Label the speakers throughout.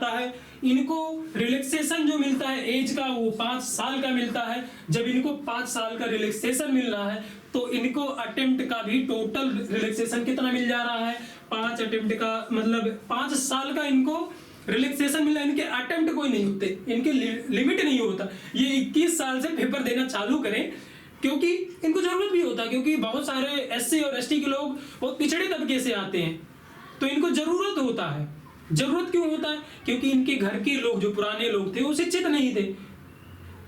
Speaker 1: आता है, इनको रिलैक्सेशन जो मिलता है एज का वो 5 साल का मिलता है। जब इनको 5 साल का रिलैक्सेशन मिल रहा है तो इनको अटेम्प्ट का भी टोटल रिलैक्सेशन कितना मिल जा रहा है, 5 अटेम्प्ट का मतलब 5 साल का इनको रिलैक्सेशन मिला। इनके अटेम्प्ट कोई नहीं होते, इनके लिमिट नहीं होता, ये 21 साल से पेपर देना चालू करें क्योंकि इनको जरूरत भी होता है, क्योंकि बहुत सारे एससी और एसटी के लोग बहुत पिछड़े तबके से आते हैं तो इनको जरूरत होता है। जरूरत क्यों होता है? क्योंकि इनके घर के लोग जो पुराने लोग थे वो शिक्षित नहीं थे।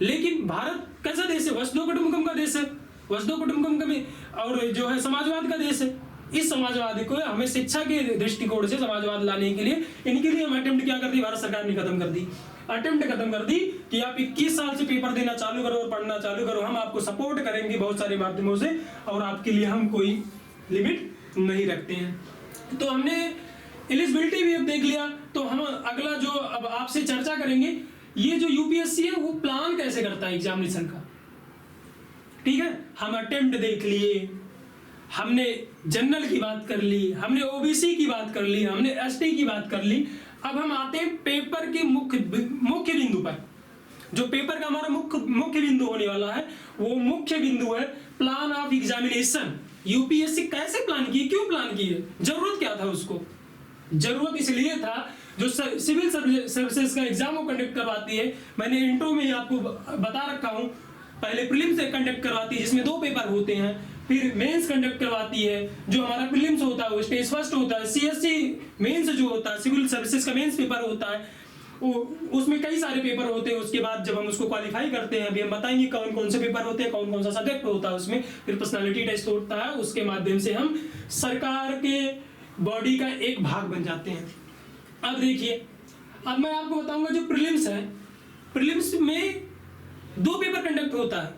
Speaker 1: लेकिन भारत कैसा देश है? वसुधैव कुटुंबकम का देश है, वसुधैव कुटुंबकम का और जो है समाजवाद का देश है। इस समाजवाद को हमें शिक्षा के दृष्टिकोण से समाजवाद लाने के लिए इनके लिए हम अटेम्प्ट क्या कर दी, भारत सरकार ने खत्म कर दी, अटेम्प्ट खत्म कर दी कि आप 21 साल से पेपर देना चालू करो और पढ़ना चालू करो, हम आपको सपोर्ट करेंगे बहुत सारे माध्यमों से और आपके लिए हम कोई लिमिट नहीं रखते हैं। तो हमने एलिजिबिलिटी भी अब देख लिया। तो हम अगला जो अब आपसे चर्चा करेंगे, ये जो यूपीएससी है वो प्लान कैसे करता है एग्जामिनेशन का। ठीक है, हम अटेम्प्ट देख लिए, हमने जनरल की बात कर ली, हमने ओबीसी की बात कर ली, हमने एसटी की बात कर ली। अब हम आते हैं पेपर के मुख्य बिंदु पर। जो पेपर का हमारा मुख्य बिंदु होने वाला है वो मुख्य बिंदु है प्लान ऑफ एग्जामिनेशन। यूपीएससी कैसे प्लान की, क्यों प्लान की है, जरूरत क्या था उसको? जरूरत इसलिए था जो सिविल सर्विसेज का एग्जाम वो कंडक्ट करवाती है, मैंने इंट्रो में ही आपको बता रखा हूं, पहले प्रीलिम्स से कंडक्ट करवाती है जिसमें 2 पेपर होते हैं, फिर मेंस कंडक्ट करवाती है। जो हमारा प्रीलिम्स होता है वो स्टेज फर्स्ट होता है, सीएससी मेंस जो होता है सिविल सर्विसेज का मेंस पेपर होता है, उसमें कई सारे पेपर होते हैं। उसके बाद जब हम उसको क्वालिफाई करते हैं, अभी हम बताएंगे कौन कौन से पेपर होते हैं, कौन कौन सा सब्जेक्ट होता है उसमें, फिर पर्सनालिटी टेस्ट होता है, उसके माध्यम से हम सरकार के बॉडी का एक भाग बन जाते हैं। अब देखिए, अब मैं आपको बताऊंगा जो प्रीलिम्स है, प्रीलिम्स में 2 पेपर कंडक्ट होता है,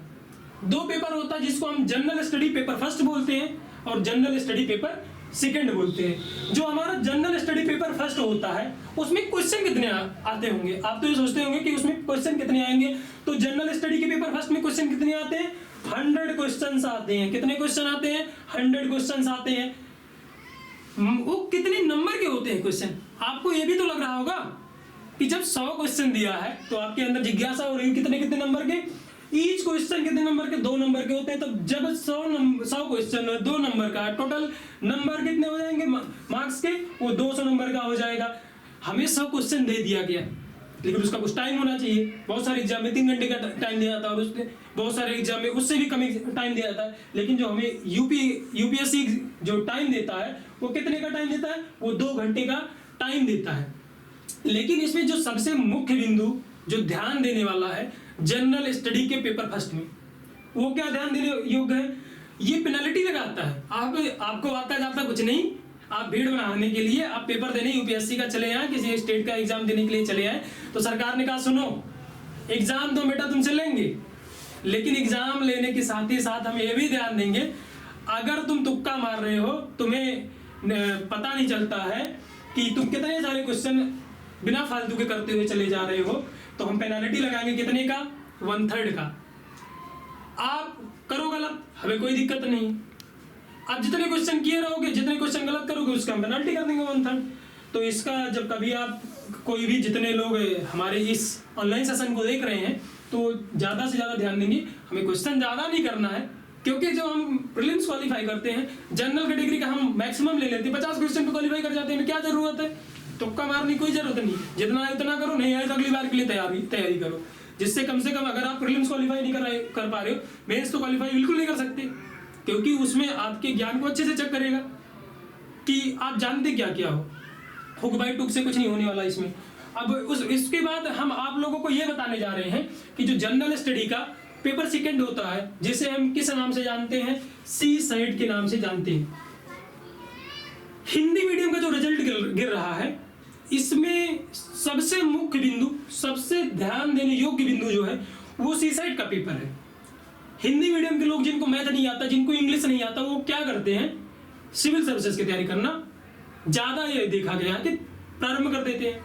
Speaker 1: 2 पेपर होता है जिसको हम जनरल स्टडी पेपर फर्स्ट बोलते हैं और जनरल स्टडी पेपर सेकंड बोलते हैं। जो हमारा जनरल स्टडी पेपर फर्स्ट होता है उसमें क्वेश्चन कितने आते होंगे? आप तो ये सोचते होंगे कि उसमें क्वेश्चन कितने आएंगे, तो जनरल स्टडी के पेपर फर्स्ट में क्वेश्चन कितने आते हैं? 100 क्वेश्चंस आते हैं। कितने क्वेश्चन आते हैं? 100 क्वेश्चंस आते हैं। वो कितने नंबर के होते हैं क्वेश्चन? आपको ये भी तो लग रहा होगा कि जब 100 क्वेश्चन दिया है तो आपके अंदर जिज्ञासा हो रही है कितने कितने नंबर के, ईच क्वेश्चन कितने नंबर के? 2 नंबर के होते हैं। तो जब 100 क्वेश्चन 2 नंबर का, टोटल नंबर कितने हो जाएंगे मार्क्स के? वो 200 नंबर का हो जाएगा। हमें 100 क्वेश्चन दे दिया गया, लेकिन उसका कुछ टाइम होना चाहिए। बहुत सारे एग्जाम में 3 घंटे का टाइम दिया जाता है और उसमें बहुत सारे एग्जाम में उससे भी कम टाइम दिया जाता है। लेकिन जो हमें यूपीएससी जो टाइम देता है वो कितने का टाइम देता है? वो 2 घंटे का टाइम देता है। लेकिन इसमें जो सबसे मुख्य बिंदु जो ध्यान देने वाला है जनरल स्टडी के पेपर फर्स्ट में, वो क्या ध्यान देने योग्य है? ये पेनल्टी लगाता है। आपको आता जाता कुछ नहीं, आप भीड़ बनाने के लिए आप पेपर देने यूपीएससी का चले आए, किसी स्टेट का एग्जाम देने के लिए चले आए, तो सरकार ने कहा सुनो एग्जाम तो बेटा तुमसे लेंगे, लेकिन एग्जाम लेने के साथ ही साथ हम ये भी ध्यान देंगे अगर तुम तुक्का मार रहे हो, तुम्हें पता नहीं चलता है कि तुम कितने सारे क्वेश्चन बिना फालतू के करते हुए चले जा रहे हो, तो हम पेनल्टी लगाएंगे कितने का? 1/3 का। आप करो गलत, हमें कोई दिक्कत नहीं, आप जितने क्वेश्चन किए रहोगे, जितने क्वेश्चन गलत करोगे उसका हम पेनल्टी कर देंगे 1/3। तो इसका जब कभी आप कोई भी जितने लोग हमारे इस ऑनलाइन सेशन को देख रहे हैं तो ज्यादा से ज्यादा ध्यान देंगे, हमें क्वेश्चन ज्यादा नहीं करना है, क्योंकि जो हम प्रीलिम्स क्वालिफाई करते हैं जनरल कैटेगरी का हम मैक्सिमम ले लेते हैं, 50 क्वेश्चन पे क्वालिफाई कर जाते हैं। क्या जरूरत है तुक्का मारने की? कोई जरूरत नहीं, जितना इतना करो, नहीं आए तो अगली बार के लिए तैयारी करो, जिससे कम से कम अगर आप प्रीलिम्स क्वालिफाई नहीं कर पा रहे हो, मेंस तो क्वालिफाई बिल्कुल नहीं कर सकते, क्योंकि उसमें आपके ज्ञान को अच्छे से चेक करेगा कि आप जानते क्या क्या हो। हुक बाई टुक से कुछ नहीं होने वाला इसमें। अब इसके बाद हम आप लोगों को यह बताने जा रहे हैं कि जो जनरल स्टडी का पेपर सेकंड होता है, जिसे हम किस नाम से जानते हैं? सी साइट के नाम से जानते हैं। हिंदी मीडियम का जो रिजल्ट गिर रहा है, इसमें सबसे मुख्य बिंदु, सबसे ध्यान देने योग्य बिंदु जो है वो सी साइट का पेपर है। हिंदी मीडियम के लोग जिनको मैथ नहीं आता, जिनको इंग्लिश नहीं आता, वो क्या करते हैं? सिविल सर्विसेज की तैयारी करना ज्यादा ये देखा गया कि प्रारंभ कर देते हैं,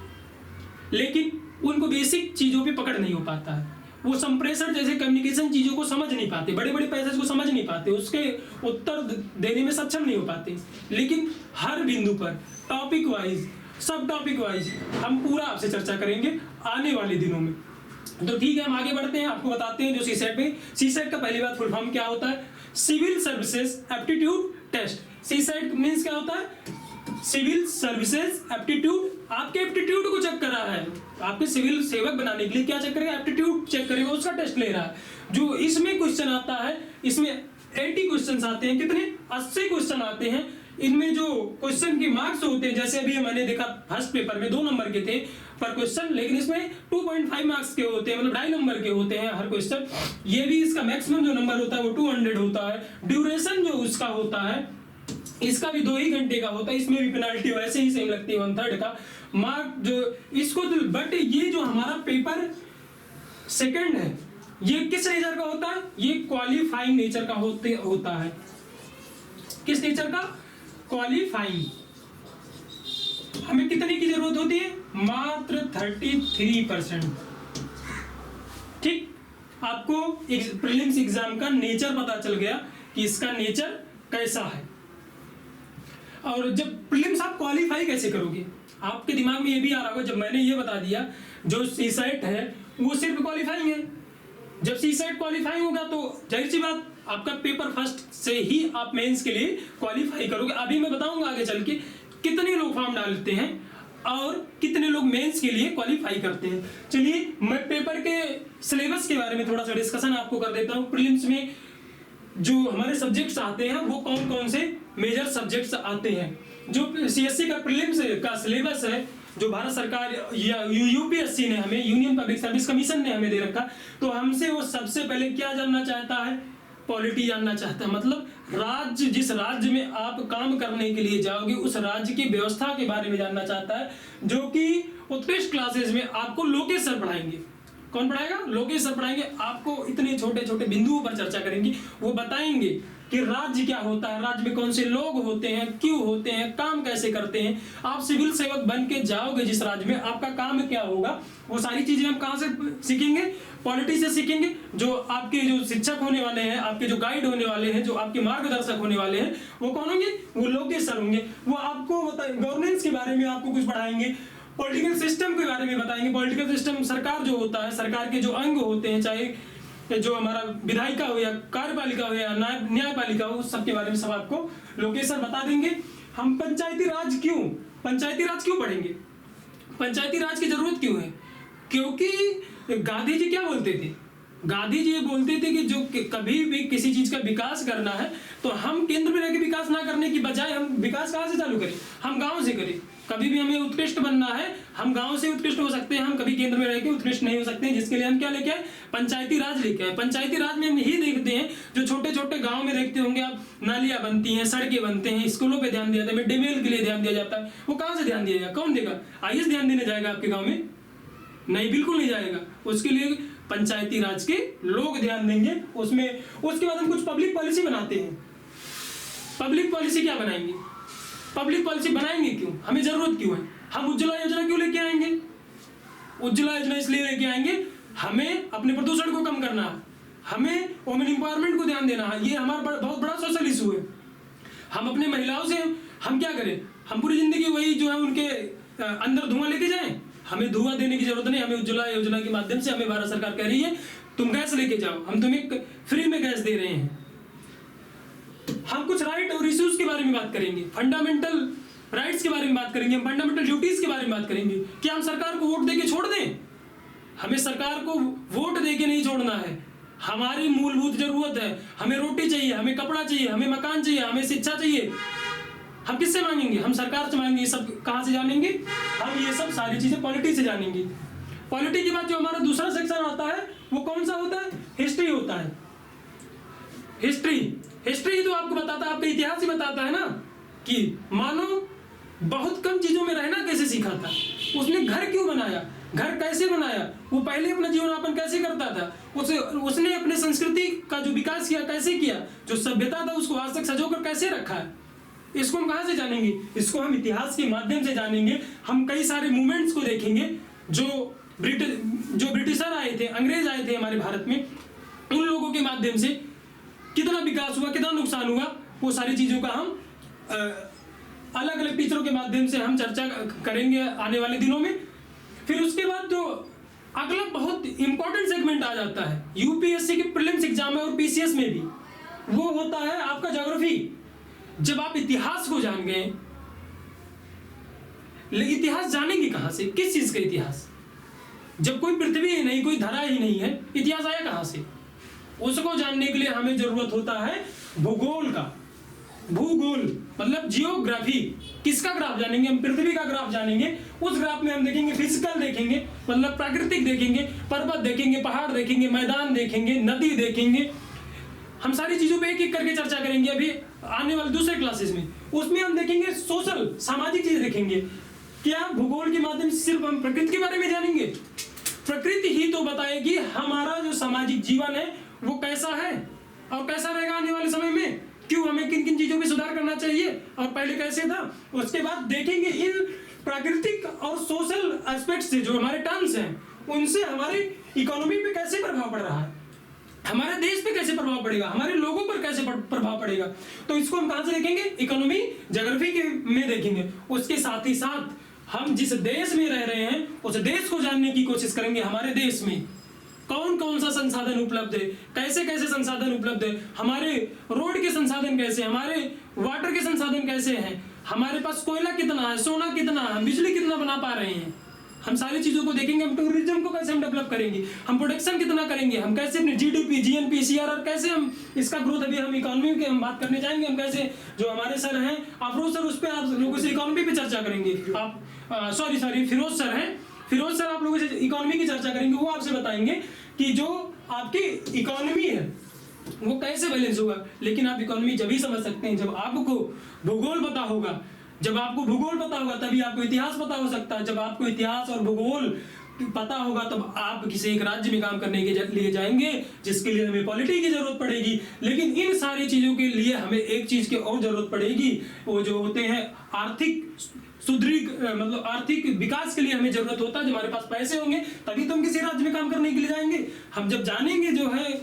Speaker 1: लेकिन उनको बेसिक चीजों पे पकड़ नहीं हो पाता है। वो संप्रेषण जैसे कम्युनिकेशन चीजों को समझ नहीं पाते, बड़े बड़े पैसेज को समझ नहीं पाते, उसके उत्तर देने में सक्षम नहीं हो पाते। लेकिन हर बिंदु पर टॉपिक वाइज सब टॉपिक वाइज हम पूरा आपसे चर्चा करेंगे आने वाले दिनों में। तो ठीक है, हम आगे बढ़ते हैं, आपको बताते हैं जो सीसेट में, सीसेट का पहली बात फुल फॉर्म क्या होता है, civil services aptitude test. CSAT means क्या होता है, सिविल सर्विसेज एप्टीट्यूड, आपके एप्टीट्यूड को चेक कर रहा है, आपके सिविल सेवक बनाने के लिए क्या चेक करेगा, एप्टीट्यूड चेक करेगा, उसका टेस्ट ले रहा है। जो इसमें क्वेश्चन आता है, इसमें 80 क्वेश्चन आते हैं, कितने 80 क्वेश्चन आते हैं। इनमें जो क्वेश्चन के मार्क्स होते हैं, जैसे अभी मैंने देखा फर्स्ट पेपर में 2 नंबर के थे पर क्वेश्चन, लेकिन इसमें 2.5 मार्क्स के होते हैं, मतलब 2.5 नंबर के होते हैं हर क्वेश्चन। ये भी इसका मैक्सिमम जो नंबर होता है वो 200 होता है। ड्यूरेशन जो उसका होता है, इसका भी 2 ही घंटे का होता है, इसमें भी पेनाल्टी वैसे ही सेम लगती है 1/3 का मार्क जो इसको। बट ये जो हमारा पेपर सेकंड है, ये किस नेचर का होता है, ये क्वालिफाइंग नेचर का होता है। किस नेचर का, क्वालिफाइंग। हमें कितने की जरूरत होती है, मात्र 33%। ठीक, आपको प्रीलिम्स एग्जाम का नेचर पता चल गया कि इसका नेचर कैसा है। और जब प्रीलिम्स आप क्वालिफाई कैसे करोगे, आपके दिमाग में ये भी आ रहा होगा, जब मैंने ये बता दिया जो सीसेट है वो सिर्फ क्वालिफाइंग है। जब सीसेट क्वालिफाइंग होगा तो जाहिर सी बात आपका पेपर फर्स्ट से ही आप मेंस के लिए क्वालिफाई करोगे। अभी मैं बताऊंगा आगे चल के कितने लोग फॉर्म डालते हैं और कितने लोग मेंस के लिए क्वालिफाई करते हैं। चलिए मैं पेपर के सिलेबस के बारे में थोड़ा सा डिस्कशन आपको कर देता हूँ। प्रीलिम्स में जो हमारे सब्जेक्ट्स आते हैं वो कौन कौन से मेजर सब्जेक्ट्स आते हैं। जो सीएससी का प्रीलिम्स का सिलेबस है, जो भारत सरकार या यूपीएससी ने हमें, यूनियन पब्लिक सर्विस कमीशन ने हमें दे रखा, तो हमसे वो सबसे पहले क्या जानना चाहता है, पॉलिटी जानना चाहता है। मतलब राज्य, जिस राज्य में आप काम करने के लिए जाओगे उस राज्य की व्यवस्था के बारे में जानना चाहता है, जो कि उत्कृष्ट क्लासेस में आपको लोकेश सर पढ़ाएंगे। कौन पढ़ाएगा, लोकेश सर पढ़ाएंगे। आपको इतने छोटे छोटे बिंदुओं पर चर्चा करेंगे, वो बताएंगे कि राज्य क्या होता है, राज्य में कौन से लोग होते हैं, क्यों होते हैं, काम कैसे करते हैं। आप सिविल सेवक बन के जाओगे जिस राज्य में, आपका काम क्या होगा, वो सारी चीजें हम कहाँ से सीखेंगे, पॉलिटी से सीखेंगे। जो आपके जो शिक्षक होने वाले हैं, आपके जो गाइड होने वाले हैं, जो आपके मार्गदर्शक होने वाले हैं, वो कौन होंगे, वो लोकेश सर होंगे। वो आपको गवर्नेंस के बारे में आपको कुछ पढ़ाएंगे, पॉलिटिकल सिस्टम के बारे में बताएंगे। पॉलिटिकल सिस्टम, सरकार जो होता है, सरकार के जो अंग होते हैं, चाहे जो हमारा विधायिका हो या कार्यपालिका हो या न्यायपालिका हो, उस सब के बारे में सब आपको लोकेश सर बता देंगे। हम पंचायती राज क्यों पढ़ेंगे, पंचायती राज की जरूरत क्यों है, क्योंकि गांधी जी क्या बोलते थे, गांधी जी ये बोलते थे कि जो कभी भी किसी चीज का विकास करना है तो हम केंद्र में रहकर विकास ना करने की बजाय हम विकास कहाँ से चालू करें, हम गांव से करें। कभी भी हमें उत्कृष्ट बनना है, हम गांव से उत्कृष्ट हो सकते हैं, हम कभी केंद्र में रहकर उत्कृष्ट नहीं हो सकते हैं। जिसके लिए हम क्या लेके आए, पंचायती राज लेके आए। पंचायती राज में हम ही देखते हैं, जो छोटे छोटे गांव में देखते होंगे आप, नालियां बनती हैं, सड़कें बनते हैं, स्कूलों पे ध्यान दिया जाता है, मिड डे मील के लिए ध्यान दिया जाता है। वो कहाँ से ध्यान दिया जाएगा, कौन देगा, आईएएस ध्यान देने जाएगा आपके गाँव में? नहीं, बिल्कुल नहीं जाएगा। उसके लिए पंचायती राज के लोग ध्यान देंगे उसमें। उसके बाद हम कुछ पब्लिक पॉलिसी बनाते हैं। पब्लिक पॉलिसी क्या बनाएंगे, पब्लिक पॉलिसी बनाएंगे क्यों, हमें जरूरत क्यों है, हम उज्ज्वला योजना क्यों लेके आएंगे, उज्ज्वला योजना इसलिए लेके आएंगे, हमें अपने प्रदूषण को कम करना है, हमें वुमेन एम्पावरमेंट को ध्यान देना है। ये हमारा बहुत बड़ा सोशल इशू है। हम अपने महिलाओं से हम क्या करें, हम पूरी जिंदगी वही जो है उनके अंदर धुआं लेके जाएं, हमें धुआं देने की जरूरत नहीं। हमें उज्ज्वला योजना के माध्यम से हमें भारत सरकार कह रही है तुम गैस लेके जाओ, हम तुम्हें फ्री में गैस दे रहे हैं। हम कुछ राइट और इश्यूज के बारे में बात करेंगे, फंडामेंटल राइट्स के बारे में बात करेंगे, फंडामेंटल ड्यूटीज के बारे में बात करेंगे। क्या हम सरकार को वोट देके छोड़ दें? हमें सरकार को वोट देके नहीं छोड़ना है। हमारी मूलभूत जरूरत है, हमें रोटी चाहिए, हमें कपड़ा चाहिए, हमें मकान चाहिए, हमें शिक्षा चाहिए। हम किससे मांगेंगे, हम सरकार से मांगेंगे। ये सब कहां से जानेंगे, हम ये सब सारी चीजें पॉलिटी से जानेंगे। पॉलिटी के बाद जो हमारा दूसरा सेक्शन आता है वो कौन सा होता है, हिस्ट्री होता है। हिस्ट्री ही तो आपको बताता है, आपका इतिहास ही बताता है ना कि मानो बहुत कम चीजों में रहना कैसे सीखा था, उसने घर क्यों बनाया, घर कैसे बनाया, वो पहले अपना जीवन यापन कैसे करता था, उसने अपने संस्कृति का जो विकास किया कैसे किया, जो सभ्यता था उसको आज तक सजोकर कैसे रखा है। इसको हम कहां से जानेंगे, इसको हम इतिहास के माध्यम से जानेंगे। हम कई सारे मूवमेंट्स को देखेंगे, जो ब्रिटिशर आए थे, अंग्रेज आए थे हमारे भारत में, उन लोगों के माध्यम से कितना विकास हुआ, कितना नुकसान हुआ, वो सारी चीजों का हम अलग अलग टीचरों के माध्यम से हम चर्चा करेंगे आने वाले दिनों में। फिर उसके बाद जो अगला बहुत इंपॉर्टेंट सेगमेंट आ जाता है यूपीएससी के प्रीलिम्स एग्जाम में और पीसीएस में भी, वो होता है आपका ज्योग्राफी। जब आप इतिहास को जान गए, इतिहास जानेंगे कहां से, किस चीज का इतिहास? जब कोई पृथ्वी ही नहीं, कोई धरा ही नहीं है, इतिहास आया कहां से? उसको जानने के लिए हमें जरूरत होता है भूगोल का। भूगोल मतलब जियोग्राफी। किसका ग्राफ जानेंगे हम? पृथ्वी का ग्राफ जानेंगे। उस ग्राफ में हम देखेंगे फिजिकल देखेंगे, मतलब प्राकृतिक देखेंगे, पर्वत देखेंगे, पहाड़ देखेंगे, मैदान देखेंगे, नदी देखेंगे। हम सारी चीजों पे एक एक करके चर्चा करेंगे अभी आने वाले दूसरे क्लासेस में। उसमें हम देखेंगे सोशल, सामाजिक चीज देखेंगे। क्या भूगोल के माध्यम से सिर्फ हम प्रकृति के बारे में जानेंगे? प्रकृति ही तो बताएगी हमारा जो सामाजिक जीवन है वो कैसा है और कैसा रहेगा आने वाले समय में, क्यों हमें किन किन चीजों में सुधार करना चाहिए और पहले कैसे था। उसके बाद देखेंगे इन प्राकृतिक और सोशल एस्पेक्ट से जो हमारे टर्म्स हैं उनसे हमारे इकोनॉमी पे कैसे प्रभाव पड़ रहा है, हमारे देश पे कैसे प्रभाव पड़ेगा, हमारे लोगों पर कैसे प्रभाव पड़ेगा। तो इसको हम कहां से देखेंगे? इकोनॉमी ज्योग्राफी के में देखेंगे। उसके साथ ही साथ हम जिस देश में रह रहे हैं उस देश को जानने की कोशिश करेंगे। हमारे देश में कौन कौन सा संसाधन उपलब्ध है, कैसे कैसे संसाधन उपलब्ध है, हमारे रोड के संसाधन कैसे, हमारे वाटर के संसाधन कैसे हैं, हमारे पास कोयला कितना है, सोना कितना है, बिजली कितना बना पा रहे हैं। हम सारी चीजों को देखेंगे। हम टूरिज्म को कैसे हम डेवलप करेंगे, हम प्रोडक्शन कितना करेंगे, हम कैसे अपने जीडीपी, जीएनपी, सीआरआर कैसे हम इसका ग्रोथ, अभी हम इकोनॉमी की हम बात करने जाएंगे। हम कैसे जो हमारे सर हैं अफरोज सर, उस पर आप लोगों से इकोनॉमी पे चर्चा करेंगे। आप सॉरी फिरोज सर हैं, फिरोज सर आप लोगों से इकोनॉमी की चर्चा करेंगे। वो आपसे बताएंगे कि जो आपकी इकोनॉमी है वो कैसे बैलेंस होगा। लेकिन आप इकोनॉमी जब ही समझ सकते हैं जब आपको भूगोल पता होगा। जब आपको भूगोल पता होगा तभी आपको इतिहास पता हो सकता है। जब आपको इतिहास और भूगोल पता होगा तब आप किसी एक राज्य में काम करने के लिए जाएंगे जिसके लिए हमें पॉलिटी की जरूरत पड़ेगी। लेकिन इन सारी चीजों के लिए हमें एक चीज की और जरूरत पड़ेगी, वो जो होते हैं आर्थिक मतलब आर्थिक विकास के लिए हमें जरूरत होता है। जब हमारे पास पैसे होंगे तभी तो हम किसी राज्य में काम करने के लिए जाएंगे। हम जब जानेंगे जो है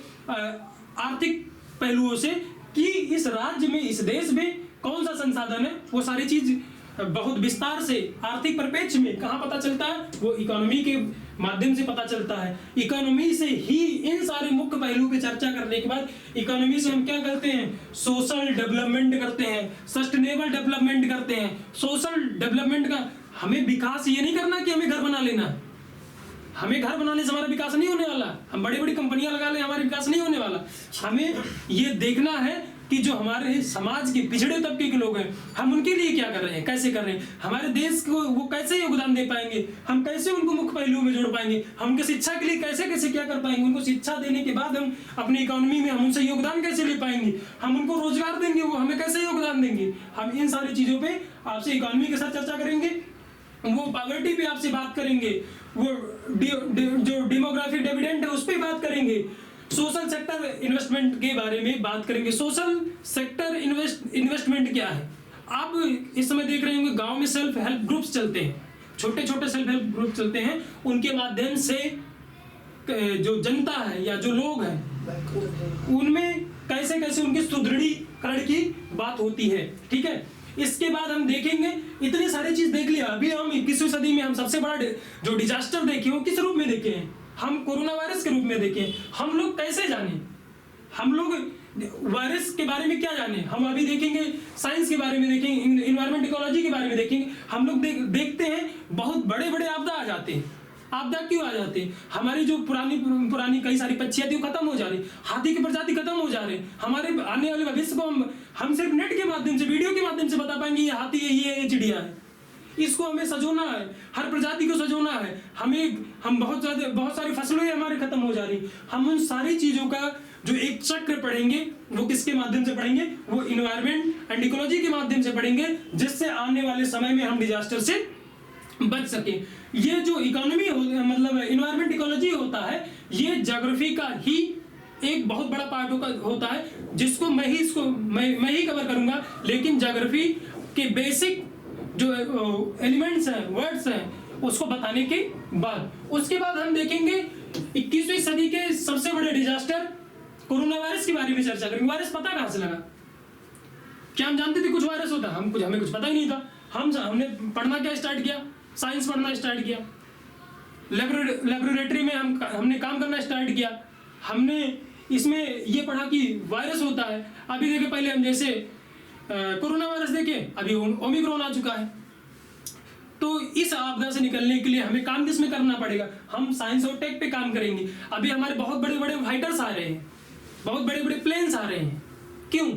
Speaker 1: आर्थिक पहलुओं से कि इस राज्य में, इस देश में कौन सा संसाधन है, वो सारी चीज बहुत विस्तार से आर्थिक परिप्रेक्ष्य में कहाँ पता चलता है, वो इकोनॉमी के माध्यम से पता चलता है। इकोनॉमी से ही इन सारे मुख्य पहलुओं पे चर्चा करने के बाद इकोनॉमी से हम क्या करते हैं? सोशल डेवलपमेंट करते हैं, सस्टेनेबल डेवलपमेंट करते हैं। सोशल डेवलपमेंट का हमें विकास ये नहीं करना कि हमें घर बना लेना है। हमें घर बनाने से हमारा विकास नहीं होने वाला। हम बड़ी बड़ी कंपनियां लगा ले, हमारा विकास नहीं होने वाला। हमें ये देखना है कि जो हमारे समाज के पिछड़े तबके के लोग हैं हम उनके लिए क्या कर रहे हैं, कैसे कर रहे हैं, हमारे देश को वो कैसे योगदान दे पाएंगे, हम कैसे उनको मुख्य पहलुओं में जोड़ पाएंगे, हम उनके शिक्षा के लिए कैसे कैसे क्या कर पाएंगे, उनको शिक्षा देने के बाद हम अपनी इकोनॉमी में हम उनसे योगदान कैसे ले पाएंगे, हम उनको रोजगार देंगे, वो हमें कैसे योगदान देंगे। हम इन सारी चीजों पे आपसे इकोनॉमी के साथ चर्चा करेंगे। वो पॉवर्टी पे आपसे बात करेंगे, वो जो डेमोग्राफी डिविडेंड है उस पर बात करेंगे। सोशल सेक्टर इन्वेस्टमेंट के बारे में बात करेंगे। सोशल सेक्टर इन्वेस्टमेंट क्या है? आप इस समय देख रहे होंगे गांव में सेल्फ हेल्प ग्रुप्स चलते हैं, छोटे छोटे सेल्फ हेल्प ग्रुप चलते हैं। उनके माध्यम से जो जनता है या जो लोग हैं उनमें कैसे कैसे उनकी सुदृढ़ीकरण की बात होती है। ठीक है, इसके बाद हम देखेंगे, इतनी सारी चीज देख लिया। अभी हम 21वीं सदी में हम सबसे बड़ा जो डिजास्टर देखे वो किस रूप में देखे हैं? हम कोरोना वायरस के रूप में देखें। हम लोग कैसे जाने, हम लोग वायरस के बारे में क्या जाने? हम अभी देखेंगे साइंस के बारे में, देखेंगे इन्वायरमेंट इकोलॉजी के बारे में देखेंगे। हम लोग देखते हैं बहुत बड़े बड़े आपदा आ जाते हैं। आपदा क्यों आ जाते हैं? हमारी जो पुरानी कई सारी पक्षियां थी वो खत्म हो जा रही, हाथी की प्रजाति खत्म हो जा रहे। हमारे आने वाले भविष्य को हम सिर्फ नेट के माध्यम से, वीडियो के माध्यम से बता पाएंगे ये हाथी है, ये चिड़िया है। इसको हमें सजोना है, हर प्रजाति को सजोना है। हम बहुत सारी फसलें हमारे खत्म हो जा रही। हम उन सारी चीजों का जो एक चक्र पढ़ेंगे वो किसके माध्यम से पढ़ेंगे? वो इन्वायरमेंट एंड इकोलॉजी के माध्यम से पढ़ेंगे, जिससे आने वाले समय में हम डिजास्टर से बच सके। ये जो इकोनॉमी मतलब इन्वायरमेंट इकोलॉजी होता है, ये ज्योग्राफी का ही एक बहुत बड़ा पार्ट होता है, जिसको मैं ही कवर करूंगा। लेकिन ज्योग्राफी के बेसिक जो एलिमेंट्स हैं, वर्ड्स हैं, उसको बताने के बाद उसके बाद हम देखेंगे 21वीं सदी के सबसे बड़े डिजास्टर कोरोना वायरस के बारे में चर्चा करेंगे। वायरस पता कहां से लगा? क्या हम जानते थे कुछ वायरस होता है? हमें कुछ पता ही नहीं था। हमने पढ़ना क्या स्टार्ट किया? साइंस पढ़ना स्टार्ट किया। लेबोरेटरी में हमने काम करना स्टार्ट किया। हमने इसमें ये पढ़ा कि वायरस होता है। अभी देखे, पहले हम जैसे कोरोना वायरस देखे, अभी ओमिक्रॉन आ चुका है। तो इस आपदा से निकलने के लिए हमें काम किस में करना पड़ेगा? हम साइंस और टेक पे काम करेंगे। अभी हमारे बहुत बड़े बड़े फाइटर्स आ रहे हैं, बहुत बड़े बड़े प्लेन्स आ रहे हैं। क्यों?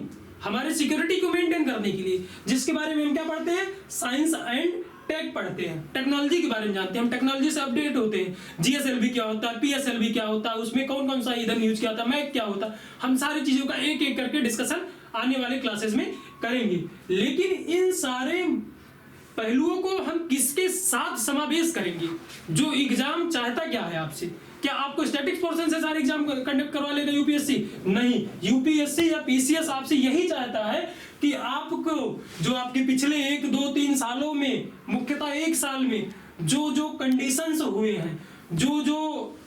Speaker 1: हमारे सिक्योरिटी को मेंटेन करने के लिए, जिसके बारे में हम क्या पढ़ते हैं? साइंस एंड टेक पढ़ते हैं, टेक्नोलॉजी के बारे में जानते हैं, हम टेक्नोलॉजी से अपडेट होते हैं। जीएसएलवी क्या होता है, पीएसएलवी क्या होता है, उसमें कौन कौन सा ईंधन यूज किया होता है, मैक क्या होता है, हम सारी चीजों का एक एक करके डिस्कशन आने वाले क्लासेस में करेंगे। लेकिन इन सारे पहलुओं को हम किसके साथ समावेश करेंगे? जो एग्जाम चाहता क्या है आपसे? क्या आपको स्टैटिक्स पोर्शन से सारे एग्जाम कंडक्ट करवा लेगा यूपीएससी? नहीं, यूपीएससी या पीसीएस आपसे यही चाहता है कि आपको जो आपके पिछले 1, 2, 3 सालों में, मुख्यतः 1 साल में जो कंडीशंस हुए हैं, जो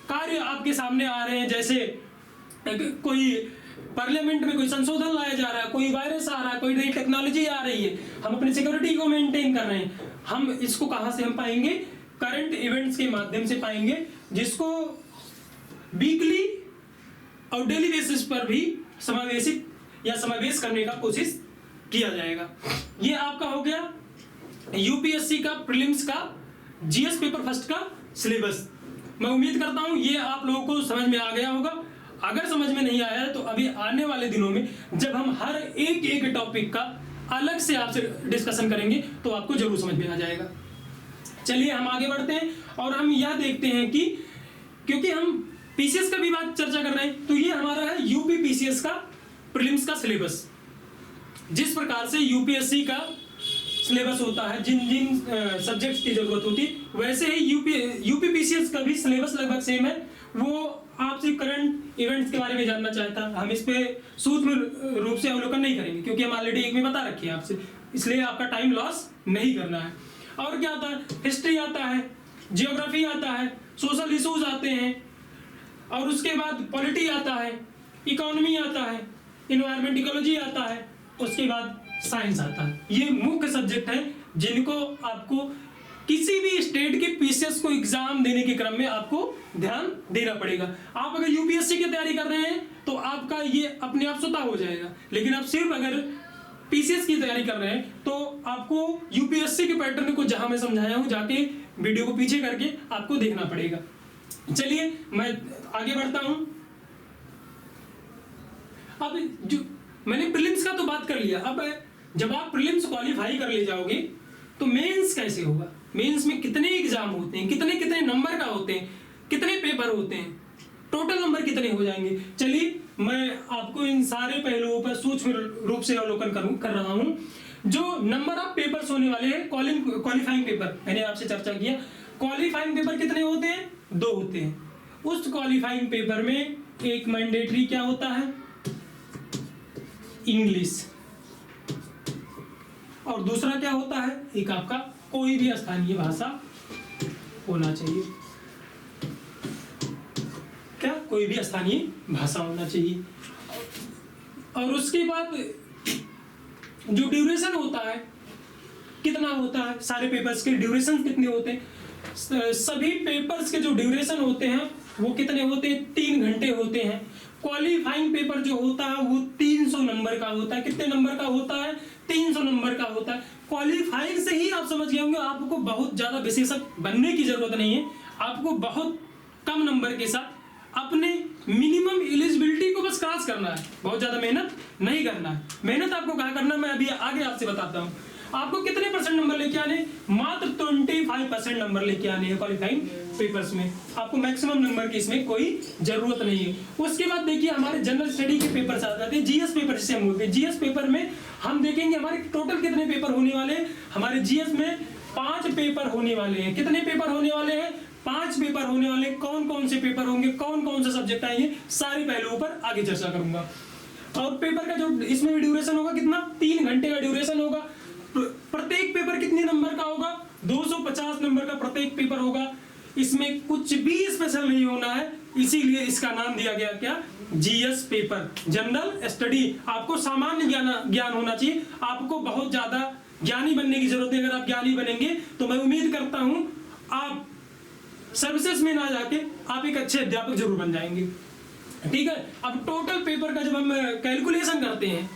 Speaker 1: कार्य आपके सामने आ रहे हैं, जैसे कोई पार्लियामेंट में कोई संशोधन लाया जा रहा है, कोई वायरस आ रहा है, कोई नई टेक्नोलॉजी आ रही है, हम अपनी सिक्योरिटी को मेंटेन कर रहे हैं, हम इसको कहां से हम पाएंगे? करंट इवेंट्स के माध्यम से पाएंगे, जिसको वीकली और डेली बेसिस पर भी समावेशित या समावेश करने का कोशिश किया जाएगा। ये आपका हो गया यूपीएससी का प्रीलिम्स का जीएस पेपर फर्स्ट का सिलेबस। मैं उम्मीद करता हूं ये आप लोगों को समझ में आ गया होगा। अगर समझ में नहीं आया तो अभी आने वाले दिनों में जब हम हर एक टॉपिक का अलग से आपसे डिस्कशन करेंगे तो आपको जरूर समझ में आ जाएगा। चलिए हम आगे बढ़ते हैं और हम यह देखते हैं कि क्योंकि हम पीसीएस का भी बात चर्चा कर रहे हैं, तो ये हमारा है यूपी पीसीएस का प्रीलिम्स का सिलेबस। जिस प्रकार से यूपीएससी का सिलेबस होता है, जिन जिन सब्जेक्ट्स की जरूरत होती है, वैसे ही यूपी पीसीएस का भी सिलेबस लगभग सेम है। वो आपसे करंट इवेंट्स के बारे में जानना चाहता है। हम इस पे सूक्ष्म रूप से अवलोकन नहीं करेंगे क्योंकि हम ऑलरेडी एक में बता रखे हैं आपसे, इसलिए आपका टाइम लॉस नहीं करना है। और क्या आता है? हिस्ट्री आता है, जियोग्राफी आता है, सोशल इश्यूज आते हैं, और उसके बाद पॉलिटी आता है, इकोनॉमी आता है, इन्वायरमेंट इकोलॉजी आता है, उसके बाद साइंस आता है। ये मुख्य सब्जेक्ट हैं जिनको आपको किसी भी स्टेट के पीसीएस को एग्जाम देने के क्रम में आपको ध्यान देना पड़ेगा। आप अगर यूपीएससी की तैयारी कर रहे हैं तो आपका ये अपने आप स्वतः हो जाएगा, लेकिन आप सिर्फ अगर पीसीएस की तैयारी कर रहे हैं तो आपको यूपीएससी के पैटर्न को जहां मैं समझाया हूं जाके वीडियो को पीछे करके आपको देखना पड़ेगा। चलिए मैं आगे बढ़ता हूं। अब जो मैंने प्रीलिम्स का तो बात कर लिया, अब जब आप प्रीलिम्स क्वालिफाई कर ले जाओगे तो मेंस कैसे होगा? मेंस में कितने एग्जाम होते हैं, कितने कितने नंबर का होते हैं, कितने पेपर होते हैं, टोटल नंबर कितने हो जाएंगे? चलिए मैं आपको इन सारे पहलुओं पर सूक्ष्म रूप से अवलोकन कर रहा हूं। जो नंबर ऑफ पेपर्स होने वाले हैं, क्वालिफाइंग पेपर मैंने आपसे चर्चा किया। क्वालिफाइंग पेपर कितने होते हैं? 2 होते हैं। उस क्वालिफाइंग पेपर में एक मैंडेटरी क्या होता है? इंग्लिश, और दूसरा क्या होता है? एक आपका कोई भी स्थानीय भाषा होना चाहिए। क्या? कोई भी स्थानीय भाषा होना चाहिए। और उसके बाद जो ड्यूरेशन होता है कितना होता है? सारे पेपर्स के ड्यूरेशन कितने होते हैं? सभी पेपर्स के जो ड्यूरेशन होते हैं वो कितने होते हैं? 3 घंटे होते हैं। क्वालिफाइंग पेपर जो होता है वो 300 नंबर का होता है। कितने नंबर का होता है? 300 नंबर का होता है। क्वालिफाइंग से ही आप समझ गए होंगे आपको बहुत ज्यादा विशेषज्ञ बनने की जरूरत नहीं है। आपको बहुत कम नंबर के साथ अपने मिनिमम एलिजिबिलिटी को बस क्रॉस करना है, बहुत ज्यादा मेहनत नहीं करना है। मेहनत आपको कहाँ करना है मैं अभी आगे आपसे बताता हूँ। आपको कितने % नंबर लेके आने? मात्र 25% नंबर लेके आने हैं क्वालिफाइंग पेपर्स में। आपको मैक्सिमम नंबर की इसमें कोई जरूरत नहीं है। उसके बाद देखिए हमारे जनरल स्टडी के पेपर्स आ जाते हैं, जीएस पेपर से हम होते हैं। जीएस पेपर में हम देखेंगे हमारे टोटल कितने पेपर होने वाले हैं। हमारे जीएस में 5 पेपर होने वाले हैं। कितने पेपर होने वाले हैं? 5 पेपर होने वाले। कौन कौन से पेपर होंगे, कौन कौन से सब्जेक्ट आएंगे, सारे पहलुओं पर आगे चर्चा करूंगा। और पेपर का जो इसमें भी ड्यूरेशन होगा कितना? 3 घंटे का ड्यूरेशन होगा। प्रत्येक पेपर कितने नंबर का होगा? 250 नंबर का प्रत्येक पेपर होगा। इसमें कुछ भी स्पेशल नहीं होना है, इसीलिए इसका नाम दिया गया क्या, जीएस पेपर, जनरल स्टडी। आपको सामान्य ज्ञान होना चाहिए, आपको बहुत ज्यादा ज्ञानी बनने की जरूरत है। अगर आप ज्ञानी बनेंगे तो मैं उम्मीद करता हूं आप सर्विसेज में ना जाके आप एक अच्छे अध्यापक जरूर बन जाएंगे। ठीक है, अब टोटल पेपर का जब हम कैलकुलेशन करते हैं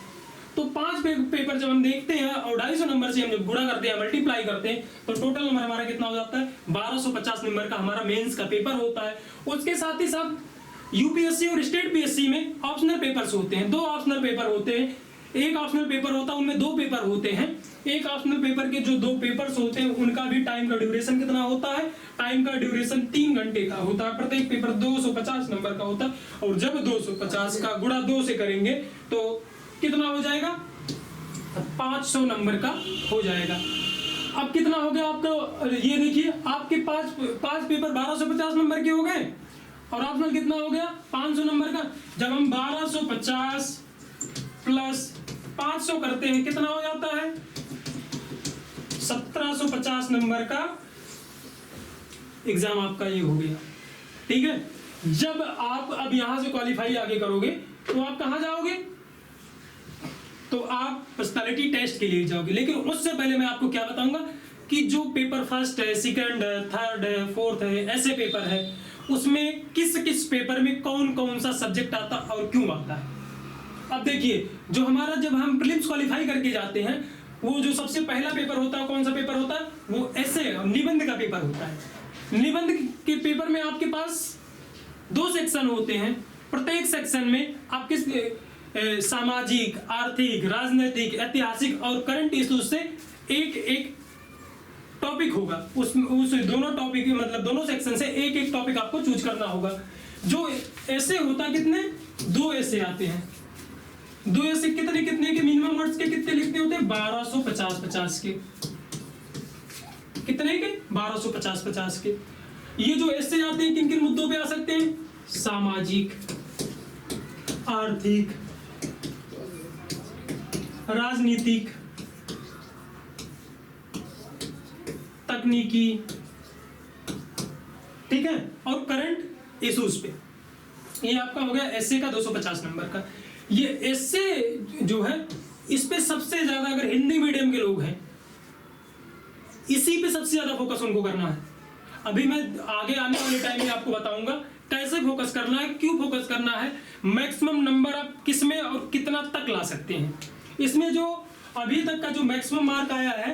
Speaker 1: तो 5 पेपर जब हम देखते हैं और 250 नंबर से हम जब गुणा करते हैं, मल्टीप्लाई करते हैं, तो टोटल नंबर हमारा कितना हो जाता है, 1250 नंबर का हमारा मेंस का पेपर होता है। उसके साथ ही साथ यूपीएससी और स्टेट पीएससी में ऑप्शनल पेपर्स होते हैं, 2 ऑप्शनल पेपर होते हैं। एक ऑप्शनल पेपर होता है, उनमें 2 पेपर होते हैं। एक ऑप्शनल पेपर के जो 2 पेपर्स होते हैं उनका भी टाइम का ड्यूरेशन कितना होता है, टाइम का ड्यूरेशन 3 घंटे का होता है। प्रत्येक पेपर 250 नंबर का होता है और जब 250 का गुणा 2 से करेंगे तो कितना हो जाएगा, 500 नंबर का हो जाएगा। अब कितना हो गया आपका, ये देखिए आपके 5 पेपर 1250 नंबर के हो गए और ऑप्शनल कितना हो गया, 500 नंबर का। जब हम 1250 प्लस 500 करते हैं कितना हो जाता है, 1750 नंबर का एग्जाम आपका ये हो गया। ठीक है, जब आप अब यहां से क्वालिफाई आगे करोगे तो आप कहां जाओगे, तो आप पर्सनालिटी टेस्ट के लिए जाओगे। लेकिन उससे पहले मैं आपको क्या बताऊंगा कि जो पेपर फर्स्ट है, सेकंड है, थर्ड है, फोर्थ है, ऐसे पेपर है, उसमें किस किस पेपर में कौन कौन सा सब्जेक्ट आता और क्यों आता है। अब देखिए, जो हमारा जब हम प्रीलिम्स क्वालिफाई करके जाते हैं, वो जो सबसे पहला पेपर होता है, कौन सा पेपर होता है, वो ऐसे निबंध का पेपर होता है। निबंध के पेपर में आपके पास 2 सेक्शन होते हैं। प्रत्येक सेक्शन में आप किस सामाजिक, आर्थिक, राजनीतिक, ऐतिहासिक और करंट इश्यूज से एक टॉपिक होगा। उस दोनों टॉपिक मतलब दोनों सेक्शन से एक टॉपिक आपको चूज करना होगा। जो ऐसे होता है, कितने 2 ऐसे आते हैं। 2 ऐसे कितने के मिनिमम वर्ड्स के कितने लिखते होते हैं, 1250 के। कितने के, 1250 के। ये जो ऐसे आते हैं किन किन मुद्दों पे आ सकते हैं, सामाजिक, आर्थिक, राजनीतिक, तकनीकी, ठीक है, और करंट इश्यूज पे। ये आपका हो गया एसए का 250 नंबर का। ये एसए जो है, इस पे सबसे ज्यादा अगर हिंदी मीडियम के लोग हैं, इसी पे सबसे ज्यादा फोकस उनको करना है। अभी मैं आगे आने वाले टाइम में आपको बताऊंगा कैसे फोकस करना है, क्यों फोकस करना है, मैक्सिमम नंबर आप किसमें और कितना तक ला सकते हैं। इसमें जो अभी तक का जो मैक्सिमम मार्क आया है